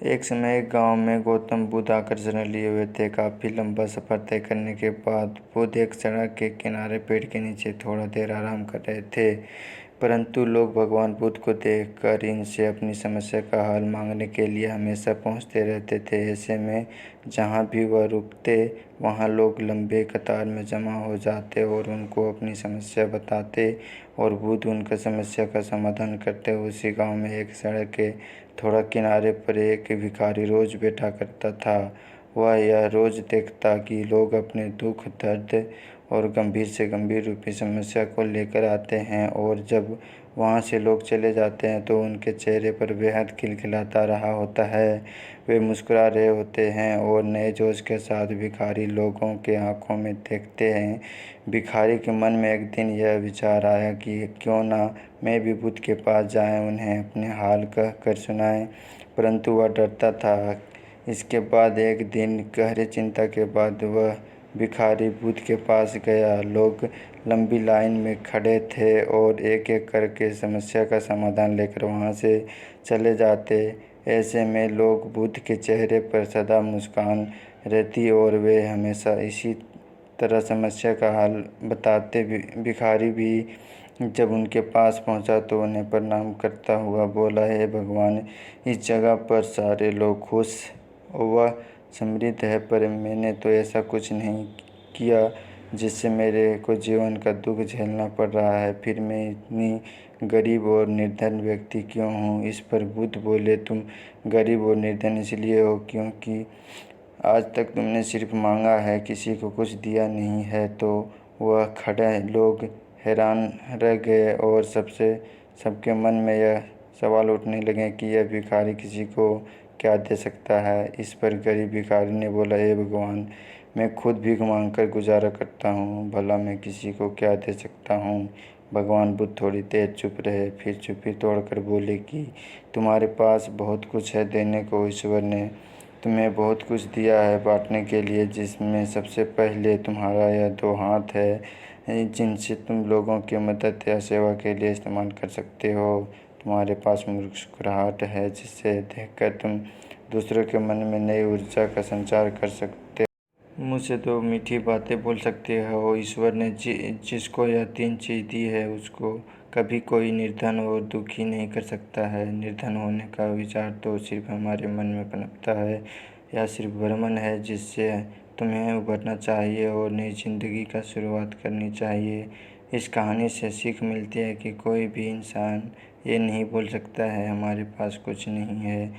एक समय एक गांव में गौतम बुद्ध आश्रम लिए हुए थे। काफी लंबा सफर तय करने के बाद बुद्ध एक सड़क के किनारे पेड़ के नीचे थोड़ा देर आराम कर रहे थे। परंतु लोग भगवान बुद्ध को देखकर इनसे अपनी समस्या का हल मांगने के लिए हमेशा पहुंचते रहते थे। ऐसे में जहां भी वह रुकते वहां लोग लंबे कतार में जमा हो जाते और उनको अपनी समस्या बताते और बुद्ध उनका समस्या का समाधान करते। उसी गांव में एक सड़क के थोड़ा किनारे पर एक भिखारी रोज बैठा करता था। वह यह रोज देखता कि लोग अपने दुख, दर्द और गंभीर से गंभीर रूपी समस्या को लेकर आते हैं और जब वहाँ से लोग चले जाते हैं तो उनके चेहरे पर बेहद खिलखिलाता रहा होता है। वे मुस्कुरा रहे होते हैं और नए जोश के साथ भिखारी लोगों के आंखों में देखते हैं। भिखारी के मन में एक दिन यह विचार आया कि क्यों ना मैं भी बुद्ध के पास जाएं, उन्हें अपने हाल कह कर सुनाएं। परंतु वह डरता था। इसके बाद एक दिन गहरी चिंता के बाद वह भिखारी बुद्ध के पास गया। लोग लंबी लाइन में खड़े थे और एक एक करके समस्या का समाधान लेकर वहां से चले जाते। ऐसे में लोग बुद्ध के चेहरे पर सदा मुस्कान रहती और वे हमेशा इसी तरह समस्या का हल बताते। भिखारी भी जब उनके पास पहुंचा तो उन्हें प्रणाम करता हुआ बोला, हे भगवान, इस जगह पर सारे लोग खुश व समृद्ध है, पर मैंने तो ऐसा कुछ नहीं किया जिससे मेरे को जीवन का दुख झेलना पड़ रहा है। फिर मैं इतनी गरीब और निर्धन व्यक्ति क्यों हूँ? इस पर बुद्ध बोले, तुम गरीब और निर्धन इसलिए हो क्योंकि आज तक तुमने सिर्फ मांगा है, किसी को कुछ दिया नहीं है। तो वह खड़े लोग हैरान रह गए और सबके मन में यह सवाल उठने लगे कि यह भिखारी किसी को क्या दे सकता है। इस पर गरीब भिखारी ने बोला, हे भगवान, मैं खुद भीख मांगकर गुजारा करता हूँ, भला मैं किसी को क्या दे सकता हूँ। भगवान बुद्ध थोड़ी देर चुप रहे, फिर चुप्पी तोड़कर बोले कि तुम्हारे पास बहुत कुछ है देने को। ईश्वर ने तुम्हें बहुत कुछ दिया है बांटने के लिए, जिसमें सबसे पहले तुम्हारा यह दो हाथ है जिनसे तुम लोगों की मदद या सेवा के लिए इस्तेमाल कर सकते हो। तुम्हारे पास मुस्कुराहट है जिसे देखकर तुम दूसरों के मन में नई ऊर्जा का संचार कर सकते हो। मुँह से तो मीठी बातें बोल सकते हो। ईश्वर ने जिसको यह तीन चीज़ दी है उसको कभी कोई निर्धन और दुखी नहीं कर सकता है। निर्धन होने का विचार तो सिर्फ हमारे मन में पनपता है। यह सिर्फ भ्रम है जिससे तुम्हें उभरना चाहिए और नई जिंदगी का शुरुआत करनी चाहिए। इस कहानी से सीख मिलती है कि कोई भी इंसान ये नहीं बोल सकता है हमारे पास कुछ नहीं है।